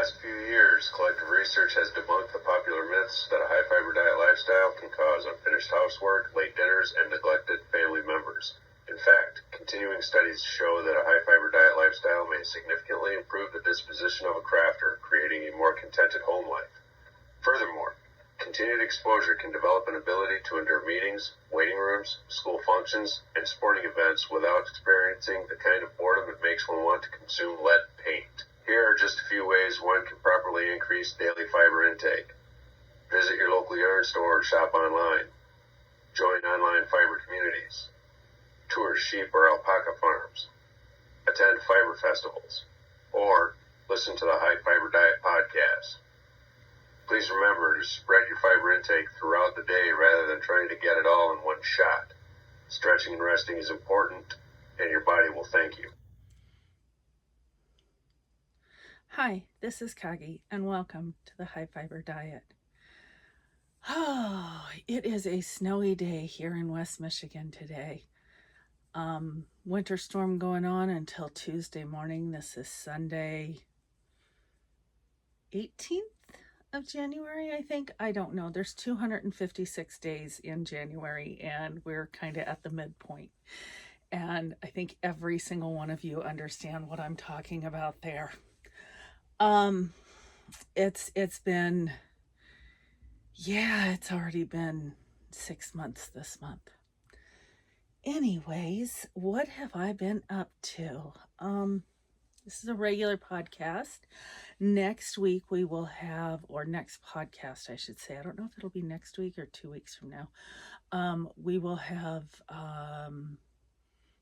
past few years, collective research has debunked the popular myths that a high-fiber diet lifestyle can cause unfinished housework, late dinners, and neglected family members. In fact, continuing studies show that a high-fiber diet lifestyle may significantly improve the disposition of a crafter, creating a more contented home life. Furthermore, continued exposure can develop an ability to endure meetings, waiting rooms, school functions, and sporting events without experiencing the kind of boredom it makes one want to consume lead paint. Here are just a few ways one can properly increase daily fiber intake. Visit your local yard store or shop online. Join online fiber communities. Tour sheep or alpaca farms. Attend fiber festivals. Or listen to the High Fiber Diet podcast. Please remember to spread your fiber intake throughout the day rather than trying to get it all in one shot. Stretching and resting is important, and your body will thank you. Hi, this is Kagi, and welcome to the High Fiber Diet. Oh, it is a snowy day here in West Michigan today. Winter storm going on until Tuesday morning. This is Sunday, 18th of January, I think. I don't know. There's 256 days in January, and we're kind of at the midpoint. And I think every single one of you understand what I'm talking about there. It's been, it's already been 6 months this month. Anyways, what have I been up to? This is a regular podcast. Next week we will have, or next podcast, I should say. I don't know if it'll be next week or 2 weeks from now. We will have,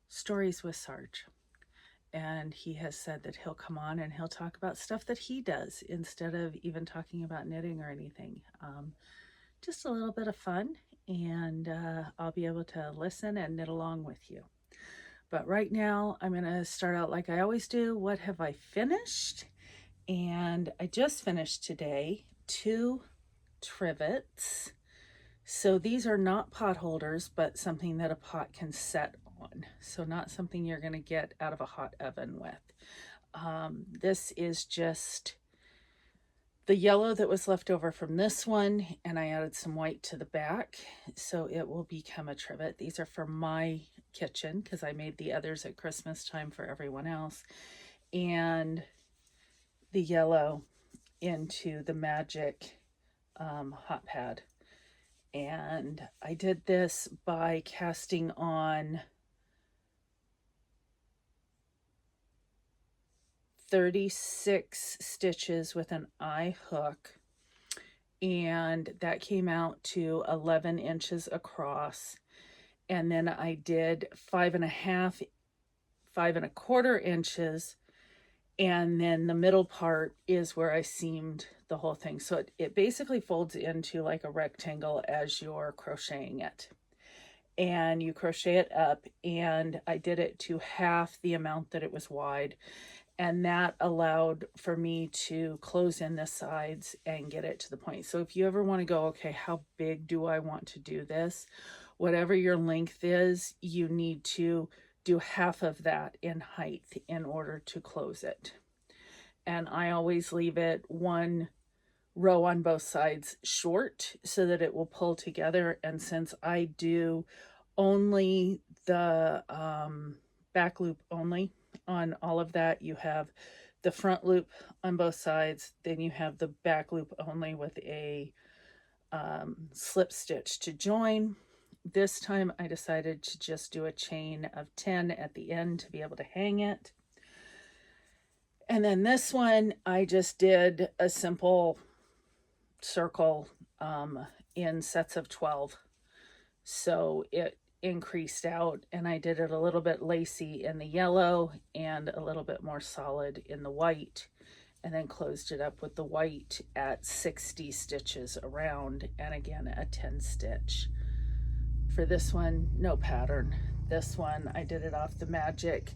Stories with Sarge. And he has said that he'll come on and he'll talk about stuff that he does instead of even talking about knitting or anything. Just a little bit of fun, and I'll be able to listen and knit along with you. But right now, I'm going to start out like I always do. What have I finished? And I just finished today 2 trivets. So these are not pot holders, but something that a pot can set on. So not something you're going to get out of a hot oven with. This is just the yellow that was left over from this one, and I added some white to the back, so it will become a trivet. These are for my kitchen because I made the others at Christmas time for everyone else. And the yellow into the Magic hot pad. And I did this by casting on 36 stitches with an eye hook, and that came out to 11 inches across. And then I did 5.25 inches, and then the middle part is where I seamed the whole thing. So it basically folds into like a rectangle as you're crocheting it. And you crochet it up, and I did it to half the amount that it was wide. And that allowed for me to close in the sides and get it to the point. So if you ever want to go, okay, how big do I want to do this? Whatever your length is, you need to do half of that in height in order to close it. And I always leave it 1 row on both sides short so that it will pull together. And since I do only the back loop only on all of that, you have the front loop on both sides, then you have the back loop only with a slip stitch to join. This time I decided to just do a chain of 10 at the end to be able to hang it. And then this one, I just did a simple circle in sets of 12. So it increased out, and I did it a little bit lacy in the yellow and a little bit more solid in the white, and then closed it up with the white at 60 stitches around, and again a 10 stitch. For this one, no pattern. This one I did it off the Magic,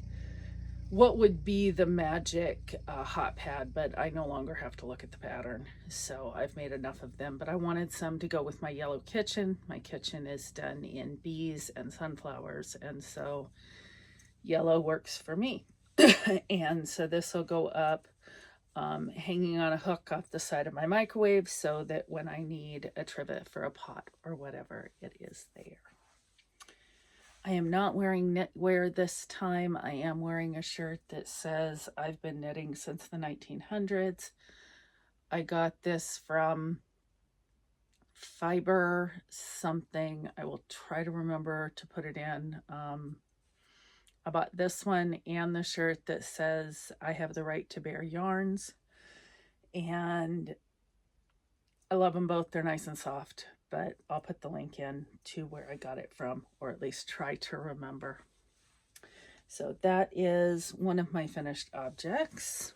what would be the Magic hot pad, but I no longer have to look at the pattern, so I've made enough of them. But I wanted some to go with my yellow kitchen. My kitchen is done in bees and sunflowers, and so yellow works for me. And so this will go up hanging on a hook off the side of my microwave so that when I need a trivet for a pot or whatever, it is there. I am not wearing knitwear this time. I am wearing a shirt that says I've been knitting since the 1900s. I got this from Fiber something. I will try to remember to put it in. I bought this one and the shirt that says I have the right to bear yarns. And I love them both. They're nice and soft, but I'll put the link in to where I got it from, or at least try to remember. So that is one of my finished objects.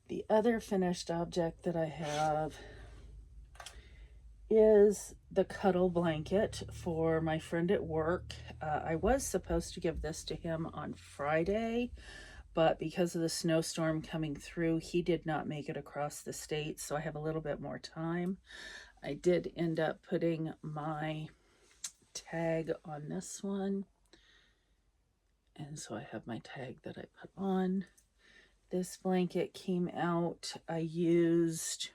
The other finished object that I have is the cuddle blanket for my friend at work. I was supposed to give this to him on Friday, but because of the snowstorm coming through, he did not make it across the state, so I have a little bit more time. I did end up putting my tag on this one, and so I have my tag that I put on. This blanket came out, I used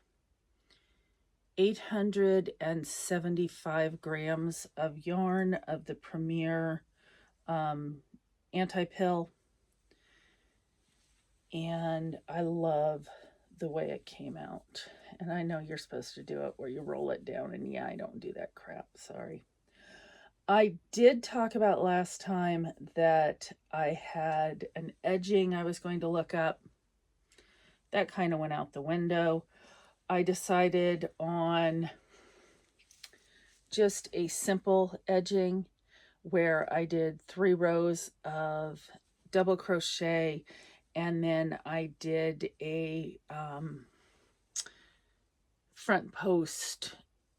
875 grams of yarn of the Premier anti-pill, and I love the way it came out. And I know you're supposed to do it where you roll it down, and yeah, I don't do that crap, sorry. I did talk about last time that I had an edging I was going to look up. That kind of went out the window. I decided on just a simple edging where I did 3 rows of double crochet, and then I did a front post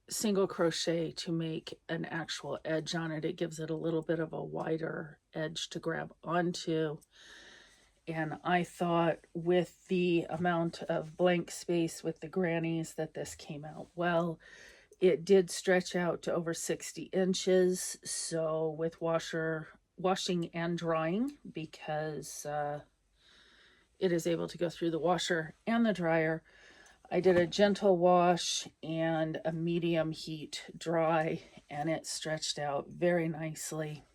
single crochet to make an actual edge on it. It gives it a little bit of a wider edge to grab onto. And I thought with the amount of blank space with the grannies that this came out well. It did stretch out to over 60 inches. So with washing and drying, because it is able to go through the washer and the dryer, I did a gentle wash and a medium heat dry, and it stretched out very nicely.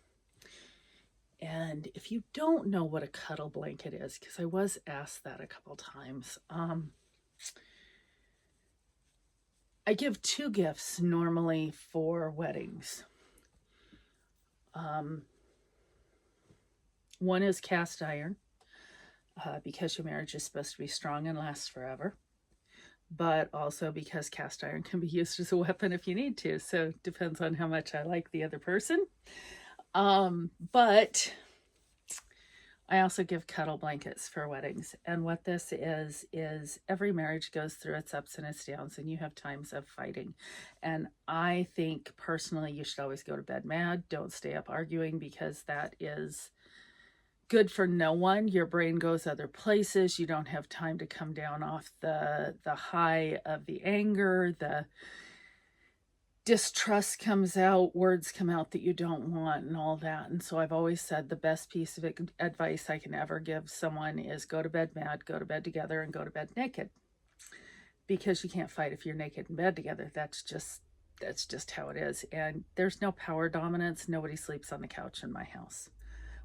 And if you don't know what a cuddle blanket is, because I was asked that a couple times, I give 2 gifts normally for weddings. One is cast iron, because your marriage is supposed to be strong and last forever. But also because cast iron can be used as a weapon if you need to. So it depends on how much I like the other person. But I also give cuddle blankets for weddings. And what this is every marriage goes through its ups and its downs, and you have times of fighting. And I think personally you should always go to bed mad. Don't stay up arguing, because that is good for no one. Your brain goes other places. You don't have time to come down off the high of the anger. The distrust comes out, words come out that you don't want, and all that. And so I've always said the best piece of advice I can ever give someone is go to bed mad, go to bed together, and go to bed naked. Because you can't fight if you're naked in bed together. That's just how it is. And there's no power dominance. Nobody sleeps on the couch in my house.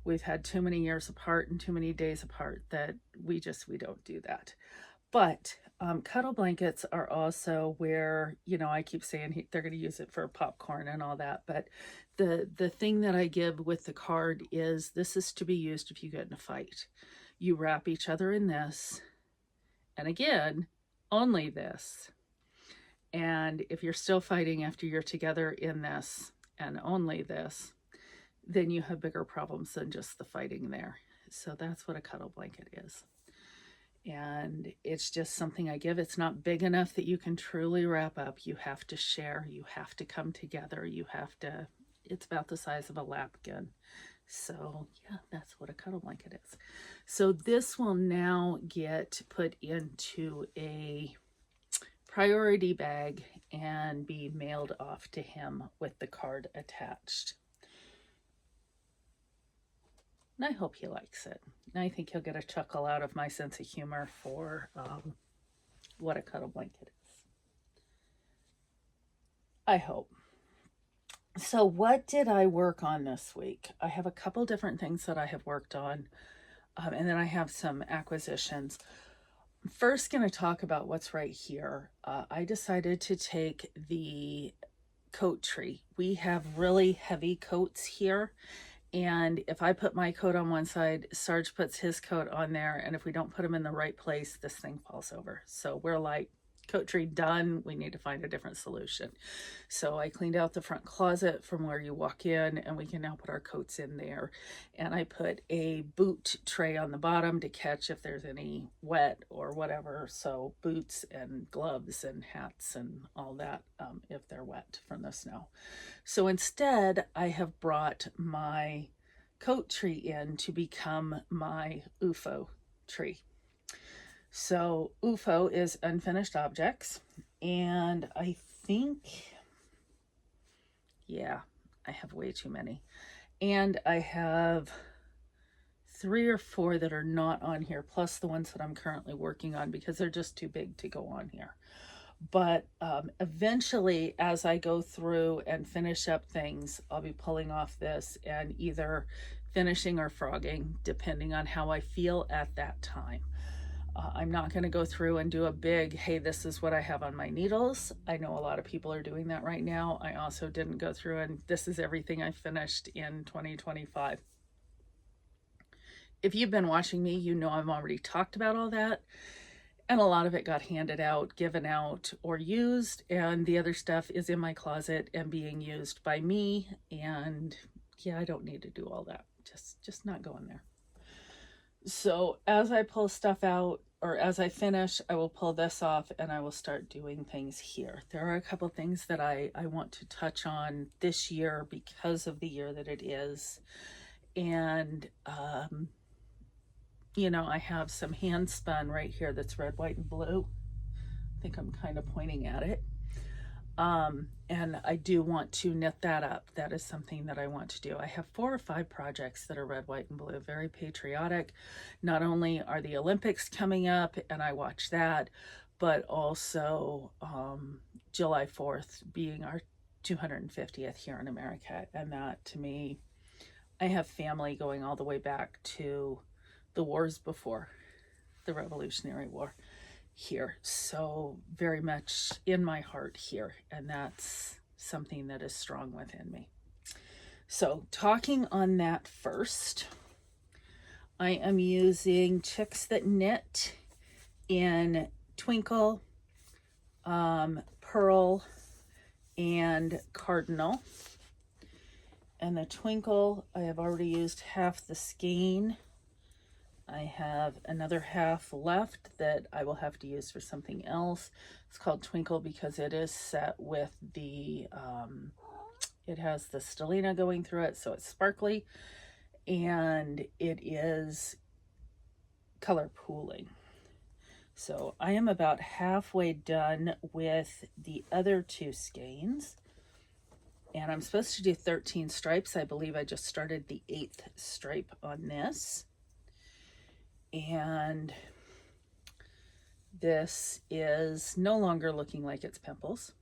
We've had too many years apart and too many days apart that we don't do that. But cuddle blankets are also where, I keep saying they're going to use it for popcorn and all that. But the thing that I give with the card is this is to be used if you get in a fight. You wrap each other in this. And again, only this. And if you're still fighting after you're together in this and only this, then you have bigger problems than just the fighting there. So that's what a cuddle blanket is. And it's just something I give. It's not big enough that you can truly wrap up. You have to share. You have to come together. It's about the size of a napkin. So yeah, that's what a cuddle blanket is. So this will now get put into a priority bag and be mailed off to him with the card attached. And I hope he likes it. And I think he'll get a chuckle out of my sense of humor for what a cuddle blanket is. I hope. So what did I work on this week? I have a couple different things that I have worked on, and then I have some acquisitions. First, going to talk about what's right here. I decided to take the coat tree. We have really heavy coats here, and if I put my coat on one side, Sarge puts his coat on there, and if we don't put them in the right place, this thing falls over. So we're like, coat tree done, we need to find a different solution. So I cleaned out the front closet from where you walk in, and we can now put our coats in there. And I put a boot tray on the bottom to catch if there's any wet or whatever. So boots and gloves and hats and all that if they're wet from the snow. So instead, I have brought my coat tree in to become my UFO tree. So UFO is unfinished objects, and I think, yeah, I have way too many. And I have 3 or 4 that are not on here, plus the ones that I'm currently working on because they're just too big to go on here. But eventually, as I go through and finish up things, I'll be pulling off this and either finishing or frogging, depending on how I feel at that time. I'm not going to go through and do a big, hey, this is what I have on my needles. I know a lot of people are doing that right now. I also didn't go through and this is everything I finished in 2025. If you've been watching me, you know I've already talked about all that. And a lot of it got handed out, given out, or used. And the other stuff is in my closet and being used by me. And yeah, I don't need to do all that. Just not going there. So as I pull stuff out, or as I finish, I will pull this off and I will start doing things here. There are a couple things that I want to touch on this year because of the year that it is. And, you know, I have some hand spun right here that's red, white, and blue. I think I'm kind of pointing at it. And I do want to knit that up. That is something that I want to do. I have 4 or 5 projects that are red, white, and blue, very patriotic. Not only are the Olympics coming up and I watch that, but also July 4th being our 250th here in America. And that to me, I have family going all the way back to the wars before the Revolutionary War here, so very much in my heart here, and that's something that is strong within me. So talking on that first, I am using Chicks That Knit in Twinkle, Pearl, and Cardinal. And the Twinkle, I have already used half the skein. I have another half left that I will have to use for something else. It's called Twinkle because it is set with the, it has the stellina going through it, so it's sparkly, and it is color pooling. So I am about halfway done with the other 2 skeins, and I'm supposed to do 13 stripes. I believe I just started the 8th stripe on this. And this is no longer looking like it's pimples.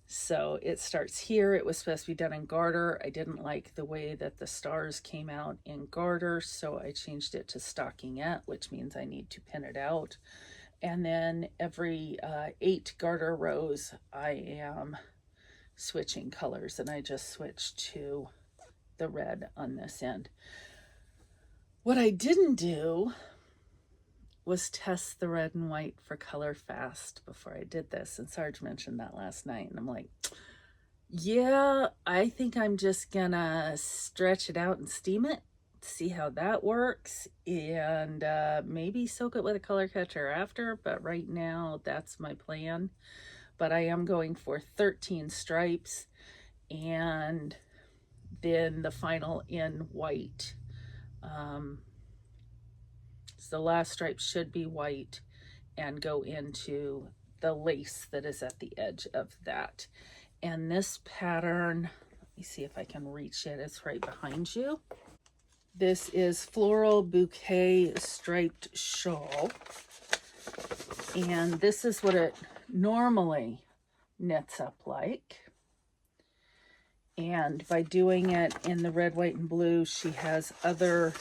So it starts here. It was supposed to be done in garter. I didn't like the way that the stars came out in garter, so I changed it to stockingette, which means I need to pin it out. And then every 8 garter rows, I am switching colors, and I just switched to the red on this end. What I didn't do was test the red and white for color fast before I did this. And Sarge mentioned that last night. And I'm like, yeah, I think I'm just gonna stretch it out and steam it, see how that works, and maybe soak it with a color catcher after. But right now, that's my plan. But I am going for 13 stripes and then the final in white. So the last stripe should be white and go into the lace that is at the edge of that. And this pattern, let me see if I can reach it. It's right behind you. This is Floral Bouquet Striped Shawl. And this is what it normally knits up like. And by doing it in the red, white, and blue, she has other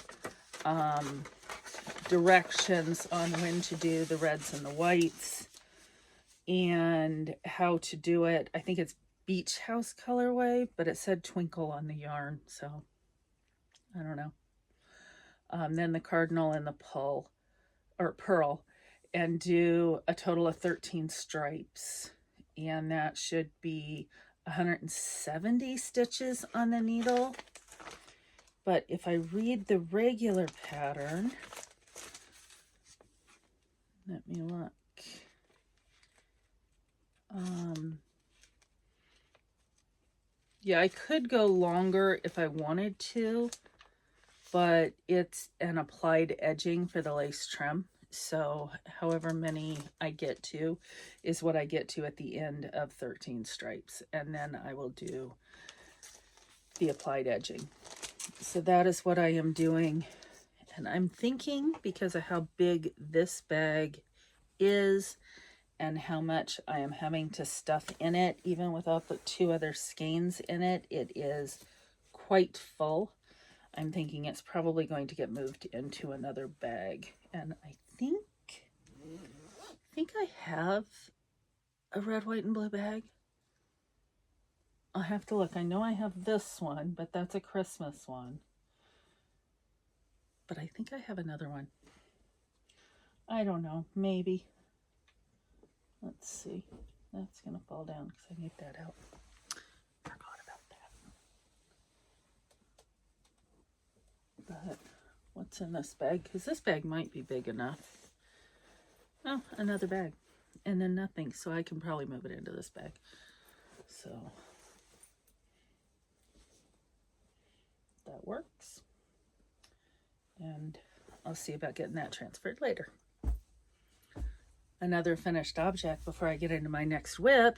directions on when to do the reds and the whites and how to do it. I think it's Beach House colorway, but it said twinkle on the yarn, so I don't know. Then the cardinal and the pearl, and do a total of 13 stripes, and that should be 170 stitches on the needle. But if I read the regular pattern, let me look. Yeah, I could go longer if I wanted to, but it's an applied edging for the lace trim. So however many I get to is what I get to at the end of 13 stripes. And then I will do the applied edging. So that is what I am doing. And I'm thinking, because of how big this bag is and how much I am having to stuff in it, even without the 2 other skeins in it, it is quite full. I'm thinking it's probably going to get moved into another bag. And I think I have a red, white, and blue bag. I'll have to look. I know I have this one, but that's a Christmas one. But I think I have another one. I don't know, maybe. Let's see. That's gonna fall down because I need that out. Forgot about that. But what's in this bag? Because this bag might be big enough. Oh, another bag. And then nothing. So I can probably move it into this bag. So that works. And I'll see about getting that transferred later. Another finished object before I get into my next WIP.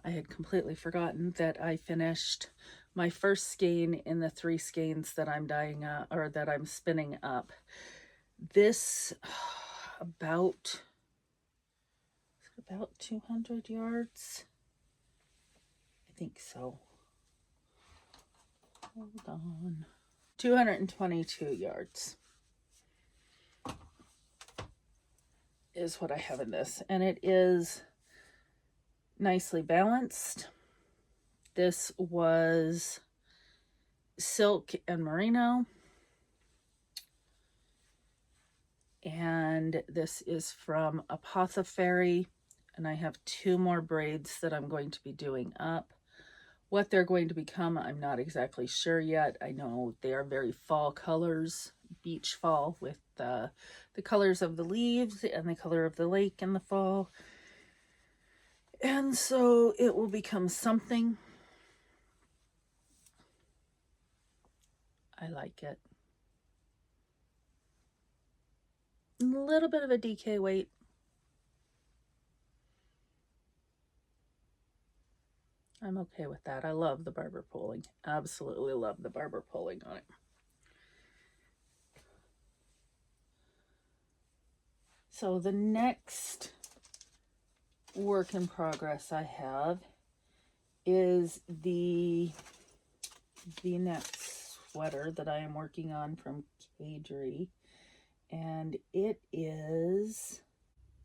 I had completely forgotten that I finished my first skein in the 3 skeins that I'm dyeing up, or that I'm spinning up. This about 200 yards. I think so. Hold on. 222 yards is what I have in this, and it is nicely balanced. This was silk and merino, and this is from Apothecary, and I have 2 more braids that I'm going to be doing up. What they're going to become, I'm not exactly sure yet. I know they are very fall colors, beach fall, with the colors of the leaves and the color of the lake in the fall. And so it will become something. I like it. A little bit of a DK weight. I'm okay with that. I love the barber pulling. Absolutely love the barber pulling on it. So the next work in progress I have is the V-neck sweater that I am working on from Kadri, and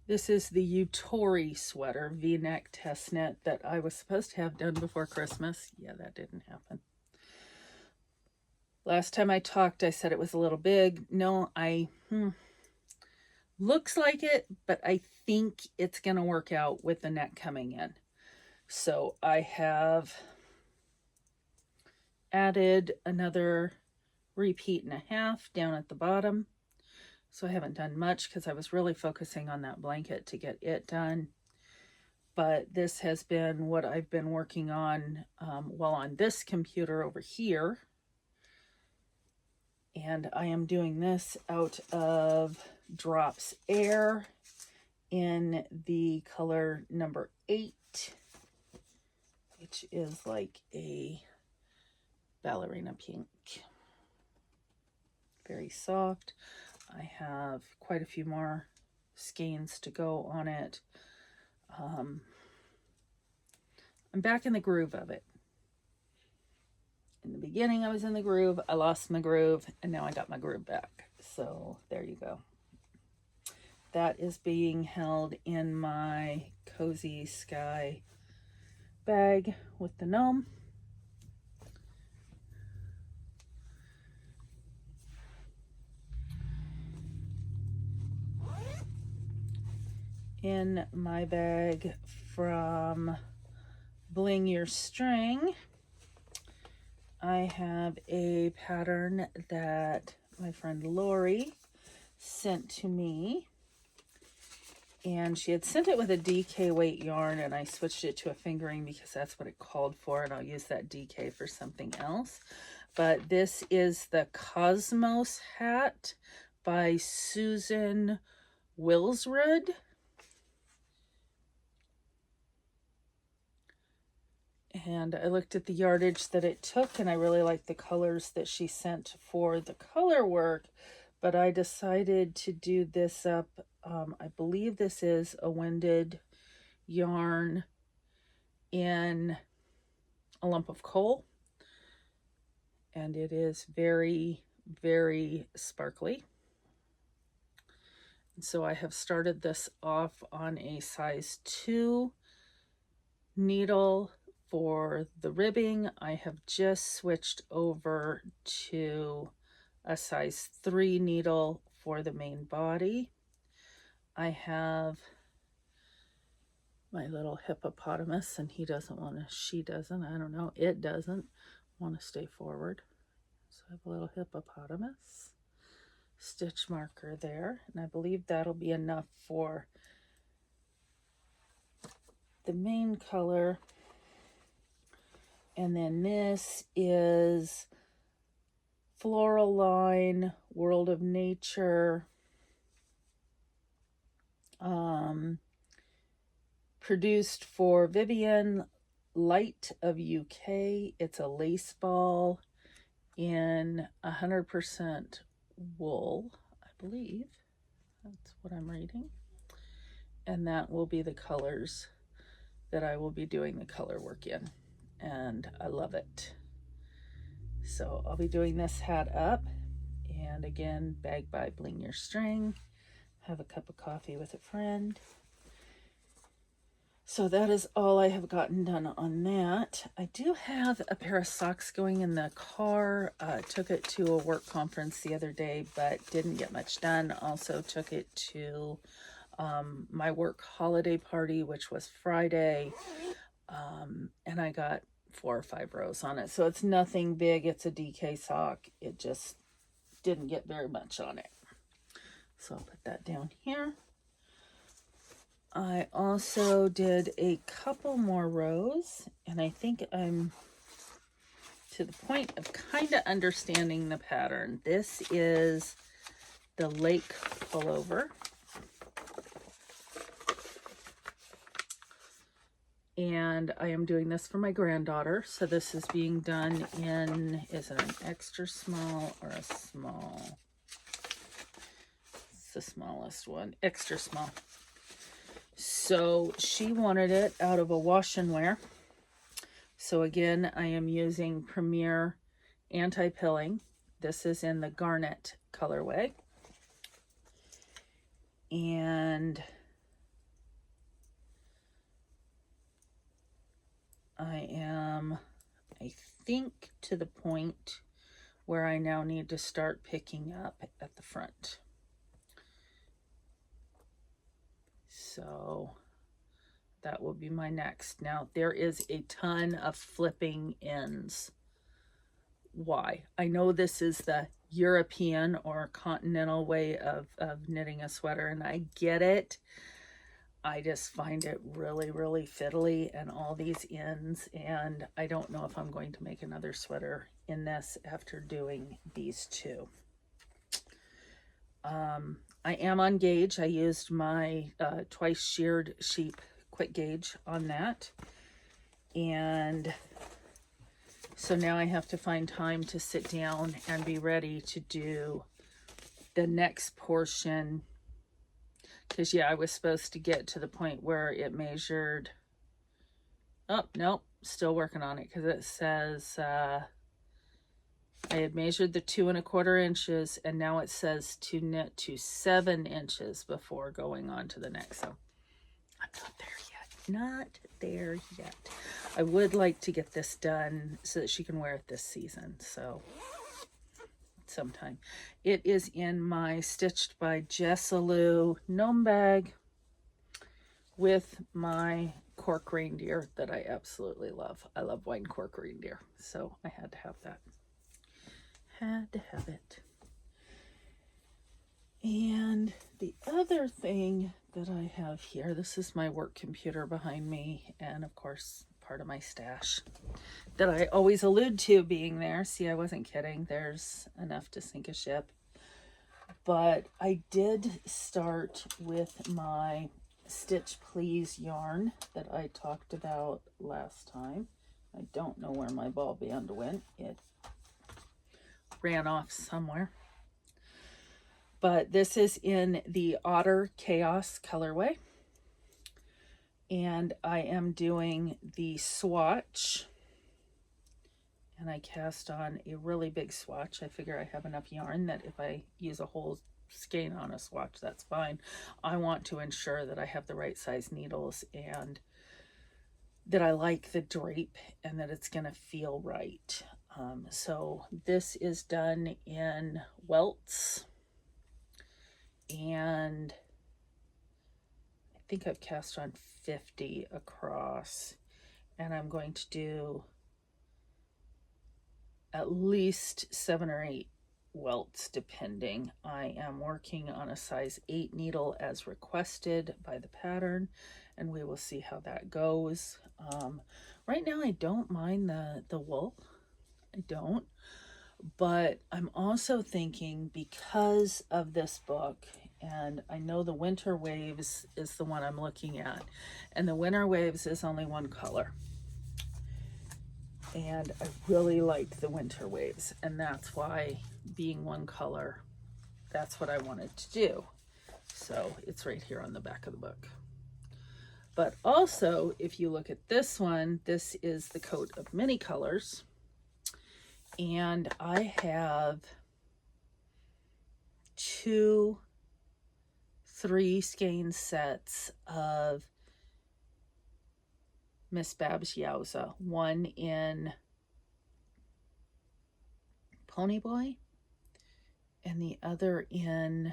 this is the Utori sweater V-neck test knit that I was supposed to have done before Christmas. Yeah, that didn't happen. Last time I talked, I said it was a little big. No, looks like it, but I think it's going to work out with the neck coming in. So I have added another repeat and a half down at the bottom. So I haven't done much because I was really focusing on that blanket to get it done. But this has been what I've been working on while on this computer over here. And I am doing this out of Drops Air in the color number 8, which is like a ballerina pink. very soft. I have quite a few more skeins to go on it. I'm back in the groove of it. In the beginning, I was in the groove. I lost my groove, and now I got my groove back. So there you go. That is being held in my Cozy Sky bag with the gnome. In my bag from Bling Your String, I have a pattern that my friend Lori sent to me, and she had sent it with a DK weight yarn, and I switched it to a fingering because that's what it called for, and I'll use that DK for something else. But this is the Cosmos hat by Susan Wilsrud. And I looked at the yardage that it took, and I really liked the colors that she sent for the color work, but I decided to do this up. I believe this is a winded yarn in a lump of coal, and it is very, very sparkly. And so I have started this off on a size 2 needle. For the ribbing, I have just switched over to a size 3 needle for the main body. I have my little hippopotamus, and he doesn't want to, she doesn't, I don't know, it doesn't want to stay forward. So I have a little hippopotamus stitch marker there, and I believe that'll be enough for the main color. And then this is Floral Line, World of Nature, produced for Vivian Light of UK. It's a lace ball in 100% wool, I believe. That's what I'm reading. And that will be the colors that I will be doing the color work in. And I love it. So I'll be doing this hat up, and again, bag by Bling Your String. Have a cup of coffee with a friend. So that is all I have gotten done on that. I do have a pair of socks going in the car. Took it to a work conference the other day, but didn't get much done. Also took it to my work holiday party, which was Friday. And I got 4 or 5 rows on it. So it's nothing big. It's a DK sock. It just didn't get very much on it. So I'll put that down here. I also did a couple more rows, and I think I'm to the point of kind of understanding the pattern. This is the lake pullover. And I am doing this for my granddaughter. So this is being done in, is it an extra small or a small? It's the smallest one, extra small. So she wanted it out of a wash and wear. So again, I am using Premier Anti-Pilling. This is in the Garnet colorway. And I am, I think, to the point where I now need to start picking up at the front. So that will be my next. Now, there is a ton of flipping ends. Why? I know this is the European or continental way of knitting a sweater, and I get it. I just find it really, really fiddly, and all these ends, and I don't know if I'm going to make another sweater in this after doing these two. I am on gauge. I used my twice sheared sheep quick gauge on that, and so now I have to find time to sit down and be ready to do the next portion, because yeah, I was supposed to get to the point where it measured, oh nope, still working on it, because it says I had measured the 2¼ inches, and now it says to knit to 7 inches before going on to the next. So I'm not there yet. Not there yet. I would like to get this done so that she can wear it this season. So sometime. It is in my Stitched by Jessalou gnome bag with my cork reindeer that I absolutely love. I love wine cork reindeer. So I had to have that. Had to have it. And the other thing that I have here, this is my work computer behind me, and of course part of my stash that I always allude to being there. See, I wasn't kidding. There's enough to sink a ship. But I did start with my Stitch Please yarn that I talked about last time. I don't know where my ball band went. It ran off somewhere. But this is in the Otter Chaos colorway. And I am doing the swatch. And I cast on a really big swatch. I figure I have enough yarn that if I use a whole skein on a swatch, that's fine. I want to ensure that I have the right size needles and that I like the drape and that it's going to feel right. So this is done in welts, and I think I've cast on 50 across, and I'm going to do at least 7 or 8 welts depending. I am working on a size 8 needle as requested by the pattern, and we will see how that goes. Right now I don't mind the wool. I don't, but I'm also thinking, because of this book, and I know the Winter Waves is the one I'm looking at, and the Winter Waves is only one color. And I really like the Winter Waves, and that's why, being one color, that's what I wanted to do. So it's right here on the back of the book. But also, if you look at this one, this is the Coat of Many Colors. And I have 2 3-skein sets of Miss Babs Yowza. One in Ponyboy and the other in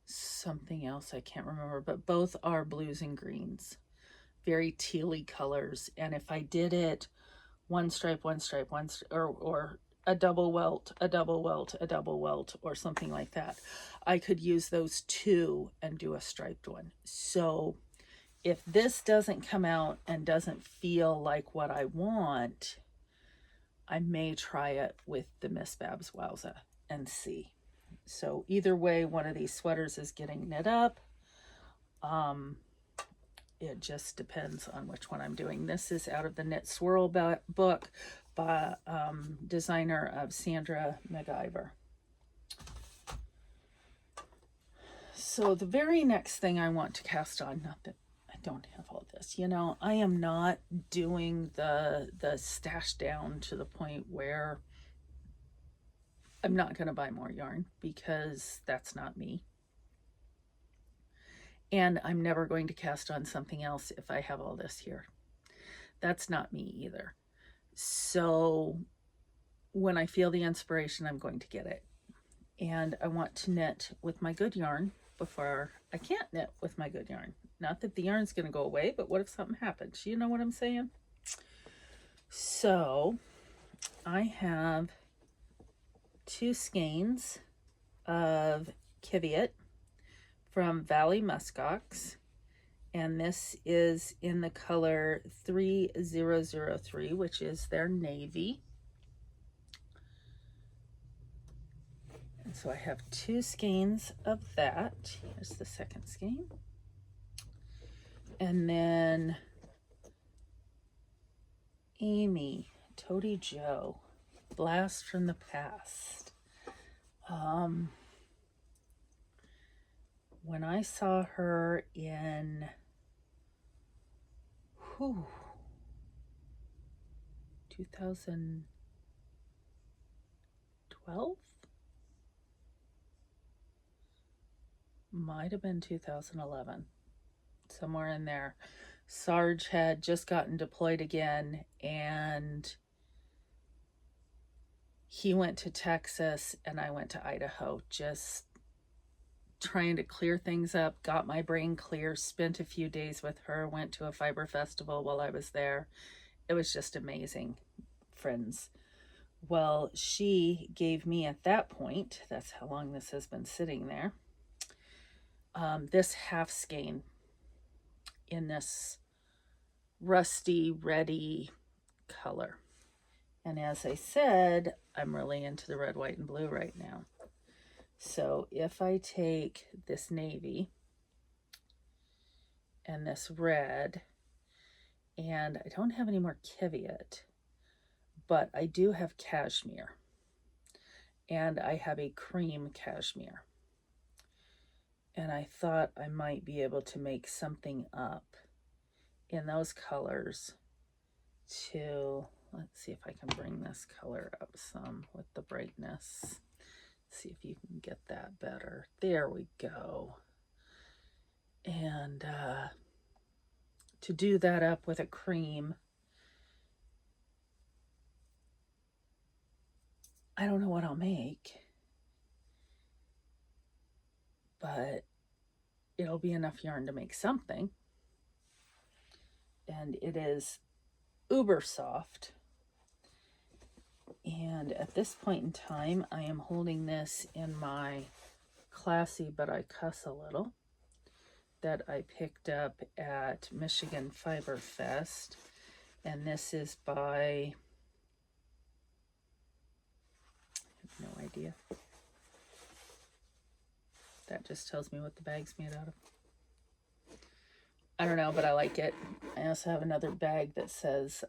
something else I can't remember, but both are blues and greens. Very tealy colors. And if I did it one stripe, or a double welt, a double welt, a double welt, or something like that, I could use those 2 and do a striped one. So if this doesn't come out and doesn't feel like what I want, I may try it with the Miss Babs Wowza and see. So either way, one of these sweaters is getting knit up. It just depends on which one I'm doing. This is out of the Knit Swirl book by designer of Sandra MacIver. So the very next thing I want to cast on, not that I don't have all this, you know, I am not doing the stash down to the point where I'm not going to buy more yarn, because that's not me. And I'm never going to cast on something else if I have all this here. That's not me either. So when I feel the inspiration, I'm going to get it. And I want to knit with my good yarn before I can't knit with my good yarn. Not that the yarn's going to go away, but what if something happens? You know what I'm saying? So I have 2 skeins of Kiviot from Valley Muskox, and this is in the color 3003, which is their navy. And so I have 2 skeins of that. Here's the second skein. And then Amy, Toady Joe, Blast from the Past. When I saw her in 2012, might have been 2011, somewhere in there. Sarge had just gotten deployed again, and he went to Texas and I went to Idaho, just trying to clear things up, got my brain clear, spent a few days with her, went to a fiber festival while I was there. It was just amazing, friends. Well, she gave me at that point, that's how long this has been sitting there, this half skein in this rusty, reddy color. And as I said, I'm really into the red, white, and blue right now. So if I take this navy and this red, and I don't have any more Kiviat, but I do have cashmere, and I have a cream cashmere. And I thought I might be able to make something up in those colors to, let's see if I can bring this color up some with the brightness. See if you can get that better. There we go. And to do that up with a cream, I don't know what I'll make, but it'll be enough yarn to make something. And it is uber soft. And at this point in time, I am holding this in my Classy But I Cuss a Little that I picked up at Michigan Fiber Fest. And this is by, I have no idea. That just tells me what the bag's made out of. I don't know, but I like it. I also have another bag that says,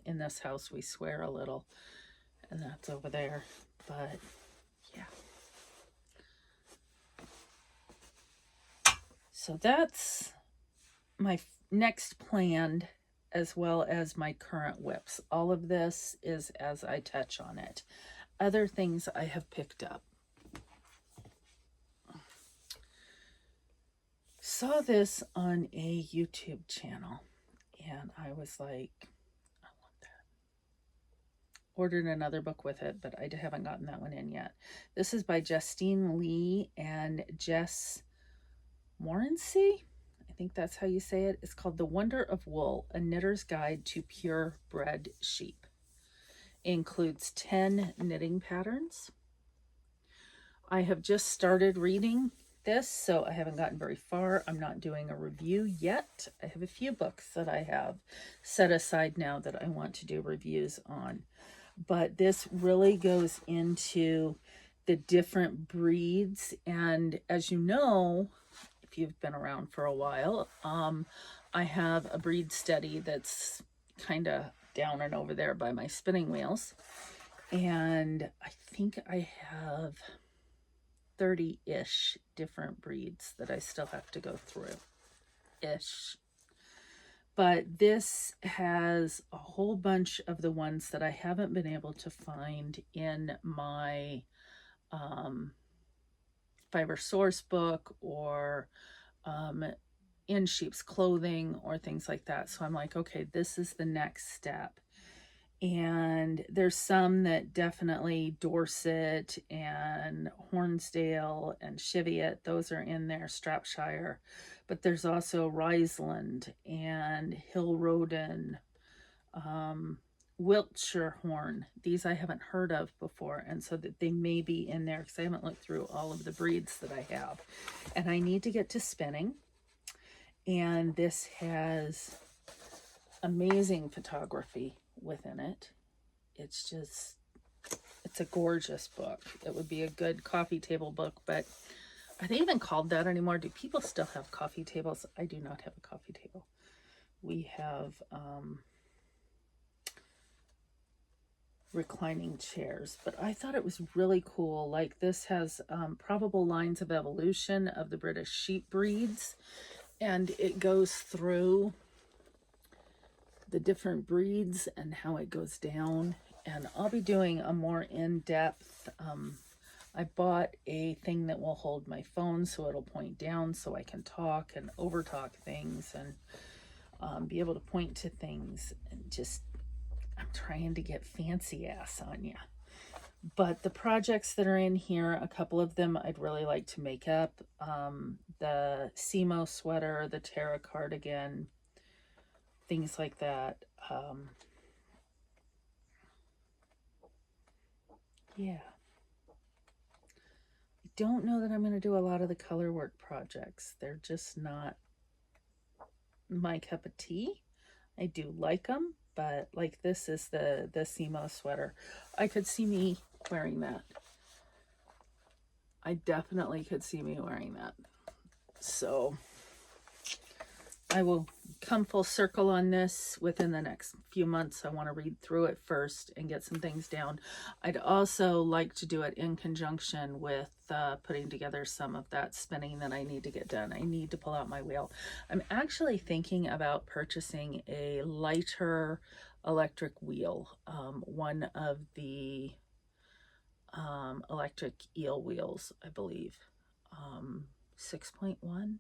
in this house we swear a little. And that's over there, but yeah. So that's my next plan, as well as my current whips. All of this is as I touch on it. Other things I have picked up. Saw this on a YouTube channel, and I was like, ordered another book with it, but I haven't gotten that one in yet. This is by Justine Lee and Jess Morency. I think that's how you say it. It's called The Wonder of Wool, A Knitter's Guide to Purebred Sheep. It includes 10 knitting patterns. I have just started reading this, so I haven't gotten very far. I'm not doing a review yet. I have a few books that I have set aside now that I want to do reviews on. But this really goes into the different breeds. And as you know, if you've been around for a while, I have a breed study that's kind of down and over there by my spinning wheels. And I think I have 30-ish different breeds that I still have to go through-ish. But this has a whole bunch of the ones that I haven't been able to find in my Fiber Source book or in Sheep's Clothing or things like that. So I'm like, okay, this is the next step. And there's some that definitely Dorset and Hornsdale and Cheviot, those are in there, Strapshire. But there's also Riseland and Hill Roden, Wiltshire Horn. These I haven't heard of before, and so that they may be in there because I haven't looked through all of the breeds that I have. And I need to get to spinning. And this has amazing photography within it. It's just, it's a gorgeous book. It would be a good coffee table book, but are they even called that anymore? Do people still have coffee tables? I do not have a coffee table. We have reclining chairs, but I thought it was really cool. Like, this has probable lines of evolution of the British sheep breeds, and it goes through the different breeds and how it goes down. And I'll be doing a more in-depth, I bought a thing that will hold my phone so it'll point down so I can talk and over talk things and be able to point to things, and just, I'm trying to get fancy ass on you. But the projects that are in here, a couple of them I'd really like to make up. The Simo sweater, the Terra cardigan, things like that. Yeah. I don't know that I'm going to do a lot of the color work projects. They're just not my cup of tea. I do like them, but like this is the Simo sweater. I could see me wearing that. I definitely could see me wearing that. So I will come full circle on this within the next few months. I want to read through it first and get some things down. I'd also like to do it in conjunction with putting together some of that spinning that I need to get done. I need to pull out my wheel. I'm actually thinking about purchasing a lighter electric wheel, one of the electric eel wheels, I believe. 6.1,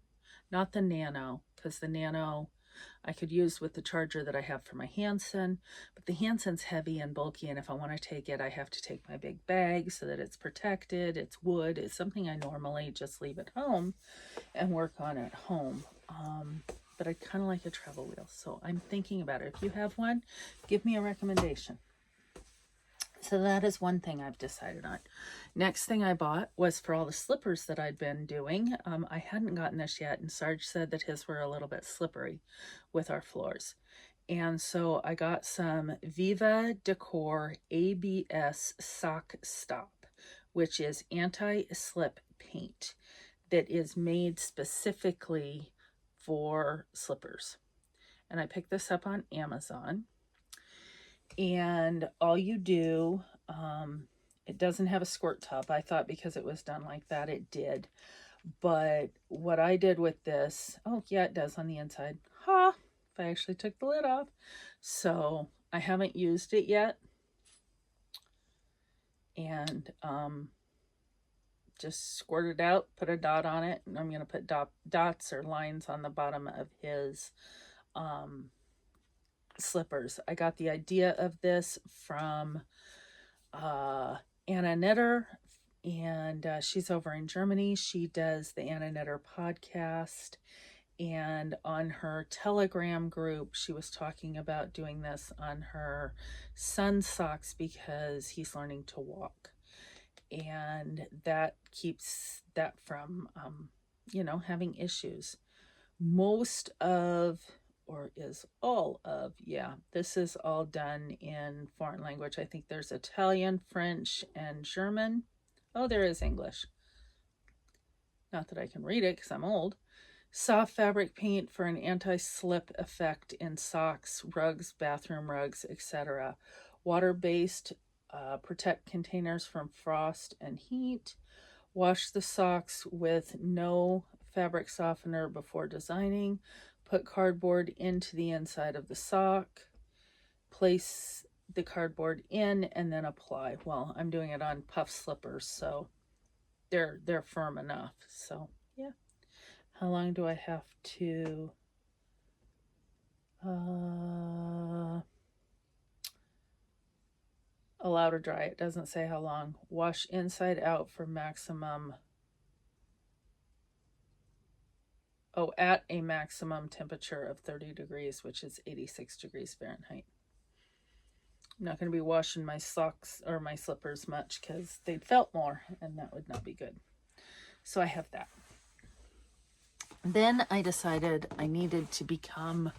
not the Nano, because the Nano I could use with the charger that I have for my Hanson, but the Hanson's heavy and bulky, and if I want to take it, I have to take my big bag so that it's protected. It's wood. It's something I normally just leave at home and work on at home. But I kind of like a travel wheel, so I'm thinking about it. If you have one, give me a recommendation. So that is one thing I've decided on. Next thing I bought was for all the slippers that I'd been doing. I hadn't gotten this yet, and Sarge said that his were a little bit slippery with our floors. And so I got some Viva Decor ABS Sock Stop, which is anti-slip paint that is made specifically for slippers. And I picked this up on Amazon. And all you do, it doesn't have a squirt tub. I thought because it was done like that, it did. But what I did with this, oh yeah, it does on the inside. Ha! If I actually took the lid off. So I haven't used it yet. And just squirt it out, put a dot on it. And I'm going to put dots or lines on the bottom of his slippers. I got the idea of this from Anna Knitter, and she's over in Germany. She does the Anna Knitter podcast, and on her Telegram group, she was talking about doing this on her son's socks because he's learning to walk, and that keeps that from having issues. Most of, or is all of, yeah, this is all done in foreign language. I think there's Italian, French, and German. Oh, there is English. Not that I can read it because I'm old. Soft fabric paint for an anti-slip effect in socks, rugs, bathroom rugs, etc. Water-based, protect containers from frost and heat. Wash the socks with no fabric softener before designing. Put cardboard into the inside of the sock. Place the cardboard in and then apply. Well, I'm doing it on puff slippers, so they're firm enough. So yeah. How long do I have to allow to dry? It doesn't say how long. Wash inside out for maximum, at a maximum temperature of 30 degrees, which is 86 degrees Fahrenheit. I'm not going to be washing my socks or my slippers much because they'd felt more, and that would not be good. So I have that. Then I decided I needed to become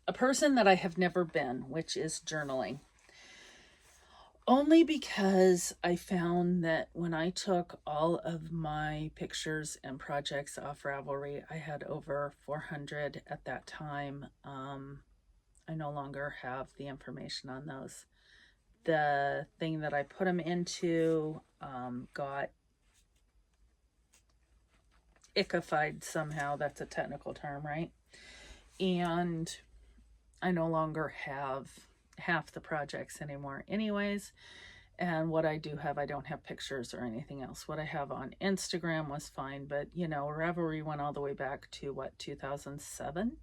a person that I have never been, which is journaling. Only because I found that when I took all of my pictures and projects off Ravelry, I had over 400 at that time. I no longer have the information on those. the thing that I put them into got ickified somehow. That's a technical term, right? And I no longer have half the projects anymore anyways. And what I do have, I don't have pictures or anything else. What I have on Instagram was fine, but you know, Ravelry went all the way back to what, 2007?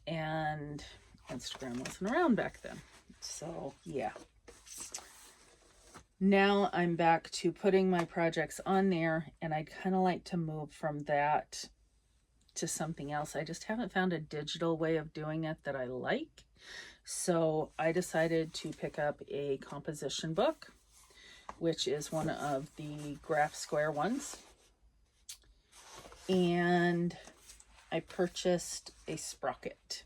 And Instagram wasn't around back then. So yeah. Now I'm back to putting my projects on there, and I'd kind of like to move from that to something else. I just haven't found a digital way of doing it that I like. So I decided to pick up a composition book, which is one of the Graph Square ones. And I purchased a sprocket.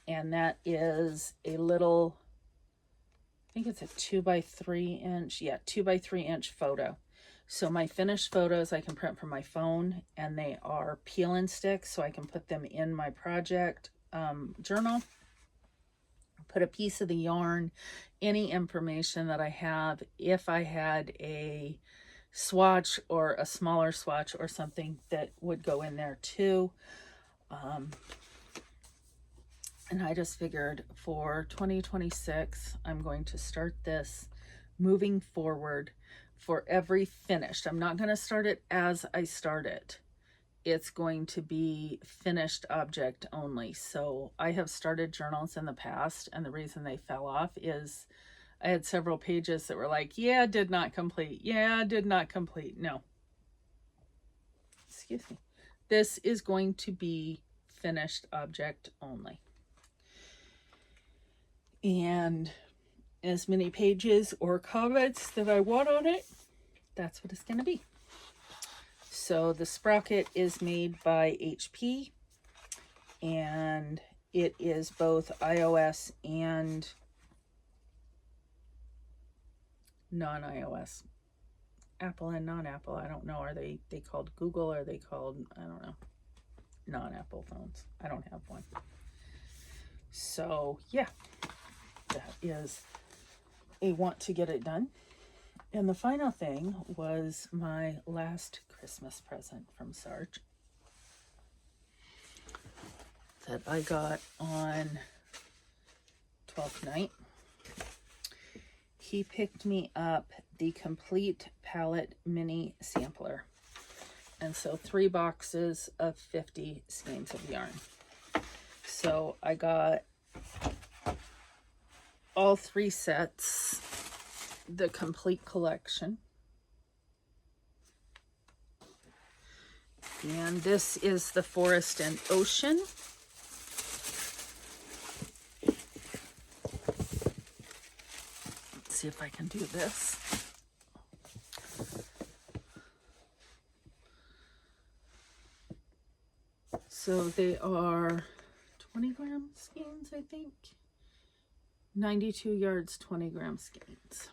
And that is a little, I think it's a 2x3 inch. Yeah, 2x3 inch photo. So my finished photos I can print from my phone, and they are peel and stick, so I can put them in my project journal. Put a piece of the yarn, any information that I have. If I had a swatch or a smaller swatch or something, that would go in there too. And I just figured for 2026, I'm going to start this moving forward for every finished. I'm not going to start it as I start it. It's going to be finished object only. So I have started journals in the past, and the reason they fell off is I had several pages that were like, yeah, did not complete. Yeah, did not complete. No. Excuse me. This is going to be finished object only. And as many pages or comments that I want on it, that's what it's going to be. So the sprocket is made by HP, and it is both iOS and non-iOS. Apple and non-Apple. I don't know. Are they called Google? Or are they called, I don't know, non-Apple phones? I don't have one. So yeah, that is a want to get it done. And the final thing was my last Christmas present from Sarge that I got on 12th night. He picked me up the Complete Palette Mini Sampler. And so 3 boxes of 50 skeins of yarn. So I got all 3 sets, the complete collection. And this is the Forest and Ocean. Let's see if I can do this. So they are 20 gram skeins, I think. 92 yards, 20 gram skeins.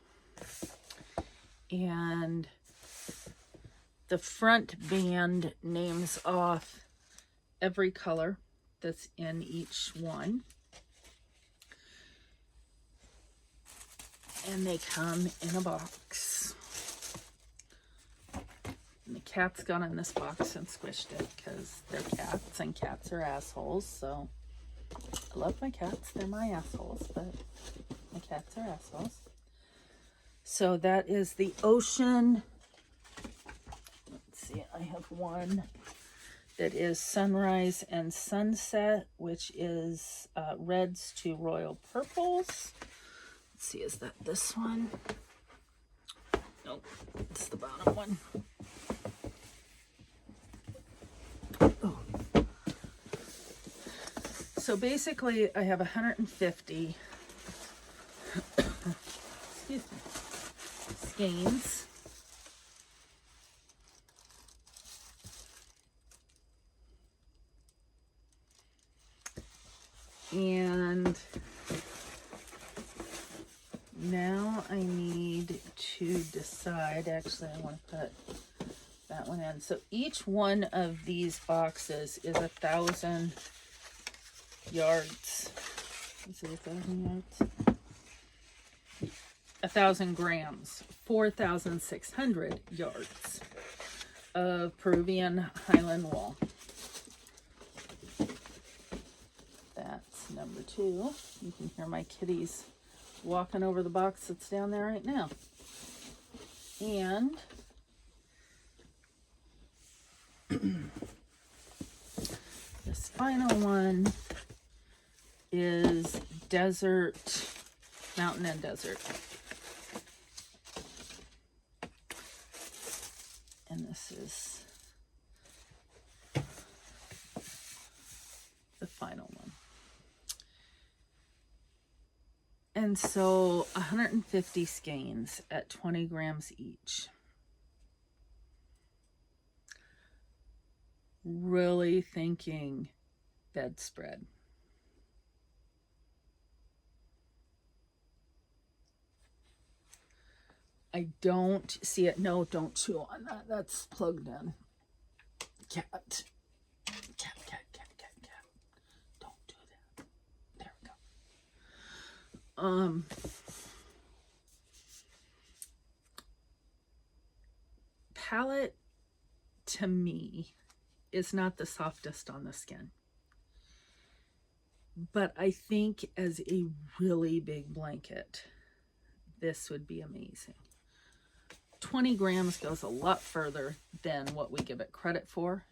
And the front band names off every color that's in each one. And they come in a box. And the cats got in this box and squished it because they're cats, and cats are assholes. So I love my cats. They're my assholes, but my cats are assholes. So that is the Ocean. Let's see, I have one that is Sunrise and Sunset, which is reds to royal purples. Let's see, is that this one? Nope, it's the bottom one. Oh. So basically, I have 150 excuse me, skeins. And now I need to decide, actually I want to put that one in. So each one of these boxes is 1,000 yards. Is it 1,000 yards? 1,000 grams, 4,600 yards of Peruvian Highland wool. That's number 2. You can hear my kitties walking over the box that's down there right now. And this final one is desert, mountain and desert. And this is the final one. And so 150 skeins at 20 grams each. Really thinking bedspread. I don't see it. No, don't chew on that. That's plugged in. Cat. Don't do that. There we go. Palette to me is not the softest on the skin, but I think as a really big blanket, this would be amazing. 20 grams goes a lot further than what we give it credit for.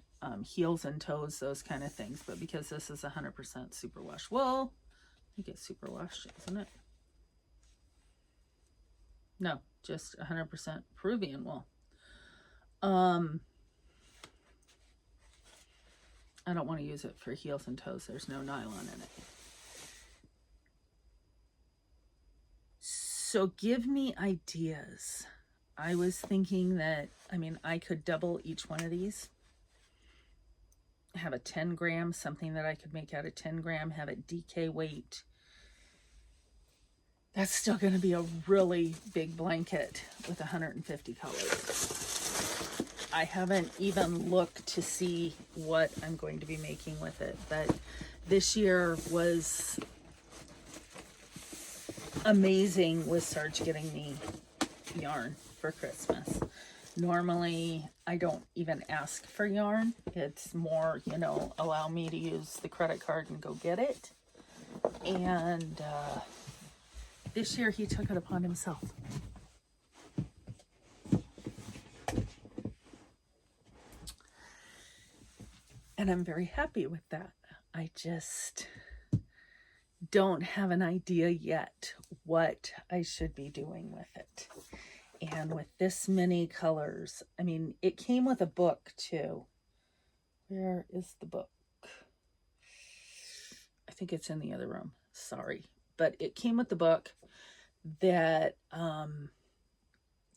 Heels and toes, those kind of things. But because this is 100% superwash wool, I think it's superwash, isn't it? No, just 100% Peruvian wool. I don't want to use it for heels and toes. There's no nylon in it. So give me ideas. I was thinking that, I could double each one of these. Have a 10 gram, something that I could make out of 10 gram, have it DK weight. That's still going to be a really big blanket with 150 colors. I haven't even looked to see what I'm going to be making with it, but this year was amazing with Sarge getting me yarn for Christmas. Normally, I don't even ask for yarn. It's more, allow me to use the credit card and go get it. And this year, he took it upon himself. And I'm very happy with that. I just don't have an idea yet what I should be doing with it. And with this many colors, it came with a book too. Where is the book? I think it's in the other room. Sorry. But it came with the book that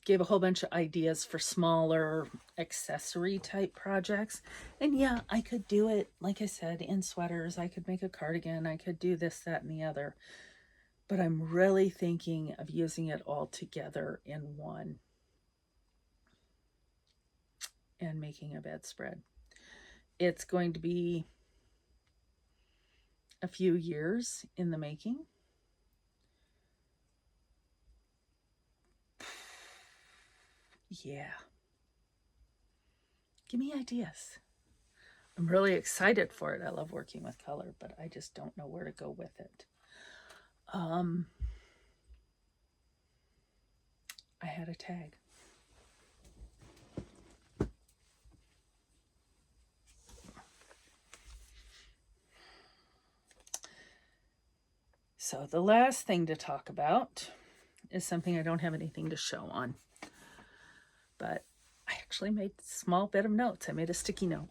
gave a whole bunch of ideas for smaller accessory type projects. And yeah, I could do it, like I said, in sweaters. I could make a cardigan. I could do this, that, and the other. But I'm really thinking of using it all together in one and making a bedspread. It's going to be a few years in the making. Yeah. Give me ideas. I'm really excited for it. I love working with color, but I just don't know where to go with it. I had a tag. So the last thing to talk about is something I don't have anything to show on, but I actually made a small bit of notes. I made a sticky note.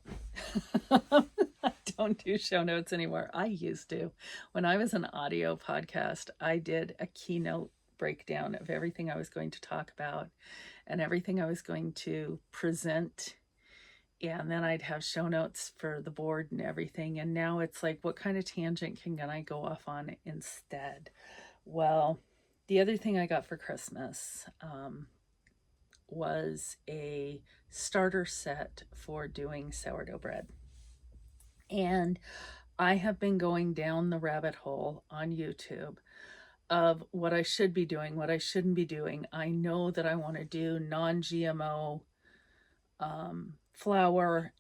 I don't do show notes anymore. I used to. When I was an audio podcast, I did a keynote breakdown of everything I was going to talk about and everything I was going to present. And then I'd have show notes for the board and everything. And now it's like, what kind of tangent can I go off on instead? Well, the other thing I got for Christmas was a starter set for doing sourdough bread. And I have been going down the rabbit hole on YouTube of what I should be doing, what I shouldn't be doing. I know that I want to do non-GMO flour.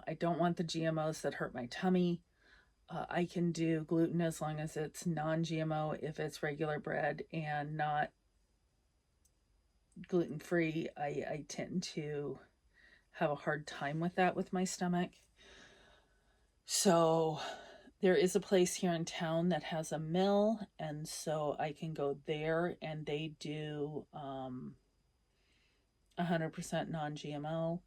I don't want the GMOs that hurt my tummy. I can do gluten as long as it's non-GMO, if it's regular bread and not gluten-free. I tend to have a hard time with that with my stomach. So there is a place here in town that has a mill, and so I can go there, and they do 100% non-GMO,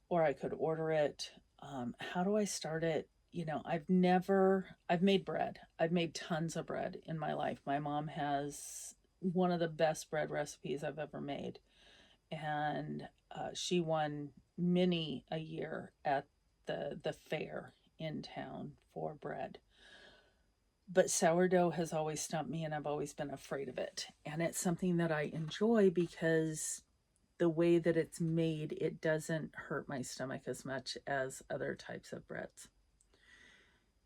or I could order it. How do I start it? I've made bread. I've made tons of bread in my life. My mom has one of the best bread recipes I've ever made. And she won many a year at the fair in town for bread. But sourdough has always stumped me, and I've always been afraid of it. And it's something that I enjoy because the way that it's made, it doesn't hurt my stomach as much as other types of breads.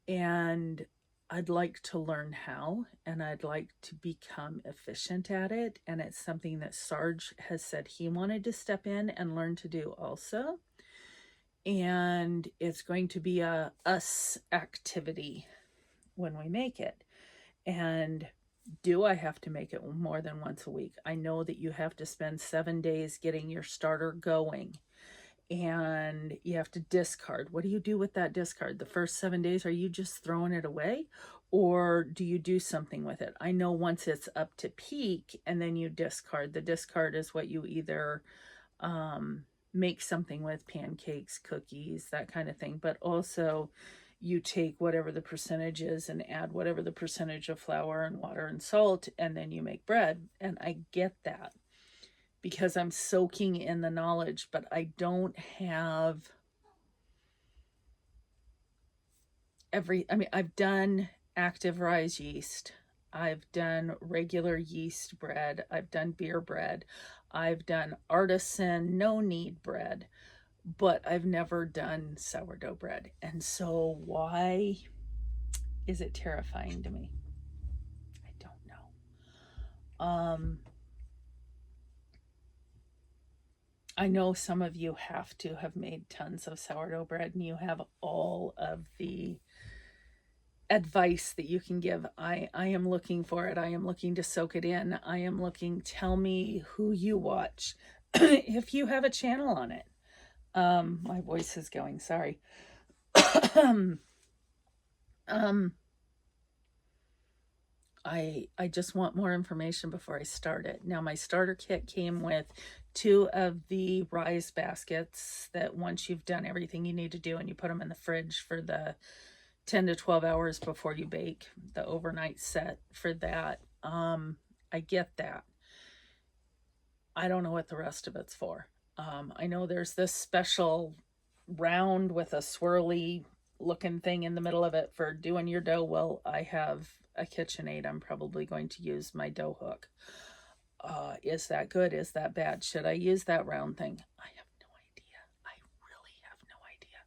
And I'd like to learn how, and I'd like to become efficient at it. And it's something that Sarge has said he wanted to step in and learn to do also. And it's going to be a us activity when we make it. And do I have to make it more than once a week? I know that you have to spend 7 days getting your starter going, and you have to discard. What do you do with that discard? The first 7 days, are you just throwing it away, or do you do something with it? I know once it's up to peak and then you discard. The discard is what you either make something with, pancakes, cookies, that kind of thing. But also you take whatever the percentage is and add whatever the percentage of flour and water and salt, and then you make bread. And I get that because I'm soaking in the knowledge, but I don't have I've done active rise yeast. I've done regular yeast bread. I've done beer bread. I've done artisan no knead bread, but I've never done sourdough bread. And so why is it terrifying to me? I don't know. I know some of you have to have made tons of sourdough bread, and you have all of the advice that you can give. I am looking for it. I am looking to soak it in. I am looking, tell me who you watch. If you have a channel on it. My voice is going, sorry. I just want more information before I start it. Now, my starter kit came with 2 of the rise baskets that once you've done everything you need to do and you put them in the fridge for the 10 to 12 hours before you bake, the overnight set for that. I get that. I don't know what the rest of it's for. I know there's this special round with a swirly looking thing in the middle of it for doing your dough. Well, I have a KitchenAid. I'm probably going to use my dough hook. Is that good? Is that bad? Should I use that round thing? I have no idea. I really have no idea.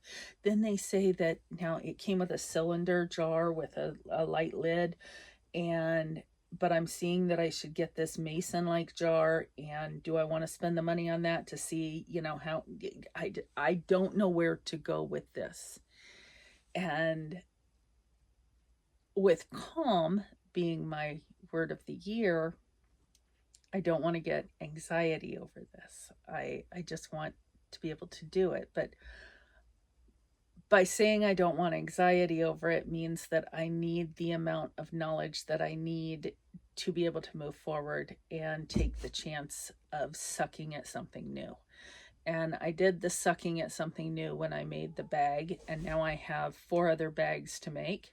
Then they say that now it came with a cylinder jar with a light lid, but I'm seeing that I should get this mason-like jar. And do I want to spend the money on that to see, how I don't know where to go with this. And with calm being my word of the year, I don't want to get anxiety over this. I just want to be able to do it. But by saying I don't want anxiety over it means that I need the amount of knowledge that I need to be able to move forward and take the chance of sucking at something new. And I did the sucking at something new when I made the bag, and now I have 4 other bags to make,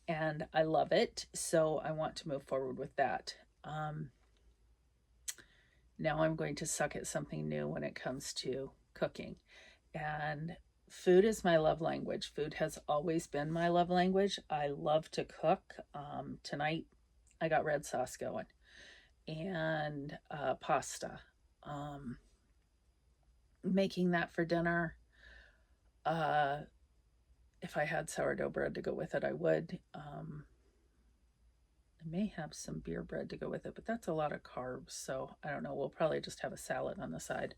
and I love it. So I want to move forward with that. Now I'm going to suck at something new when it comes to cooking. And food is my love language. Food has always been my love language. I love to cook. Tonight I got red sauce going and pasta. Making that for dinner. if I had sourdough bread to go with it, I would. I may have some beer bread to go with it, but that's a lot of carbs, so I don't know. We'll probably just have a salad on the side.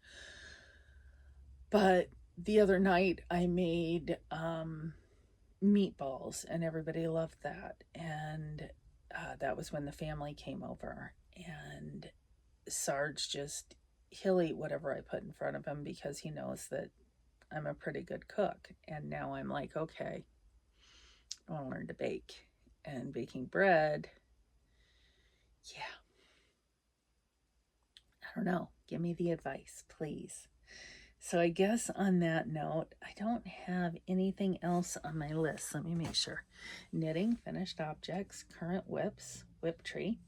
But the other night I made meatballs, and everybody loved that. And that was when the family came over, and Sarge he'll eat whatever I put in front of him because he knows that I'm a pretty good cook. And now I'm like, okay, I want to learn to bake. And baking bread, yeah, I don't know. Give me the advice, please. So I guess on that note, I don't have anything else on my list. Let me make sure. Knitting, finished objects, current whips, whip tree,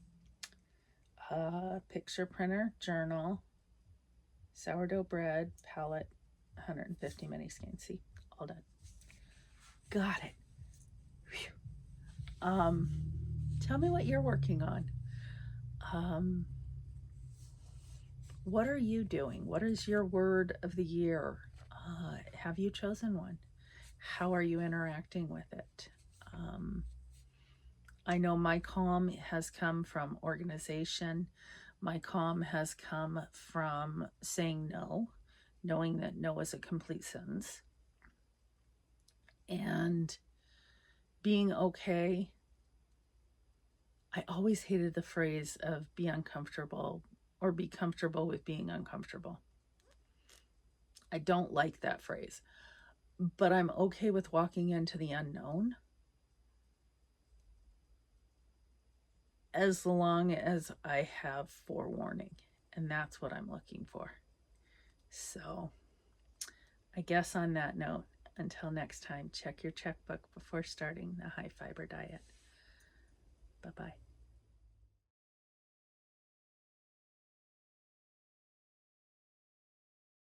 picture printer, journal, sourdough bread, palette, 150 mini skeins. See, all done. Got it. Whew. Tell me what you're working on. What are you doing? What is your word of the year? Have you chosen one? How are you interacting with it? I know my calm has come from organization. My calm has come from saying no, knowing that no is a complete sentence, and being okay. I always hated the phrase of be uncomfortable or be comfortable with being uncomfortable. I don't like that phrase, but I'm okay with walking into the unknown as long as I have forewarning, and that's what I'm looking for. So I guess on that note, until next time, check your checkbook before starting the high fiber diet. Bye-bye.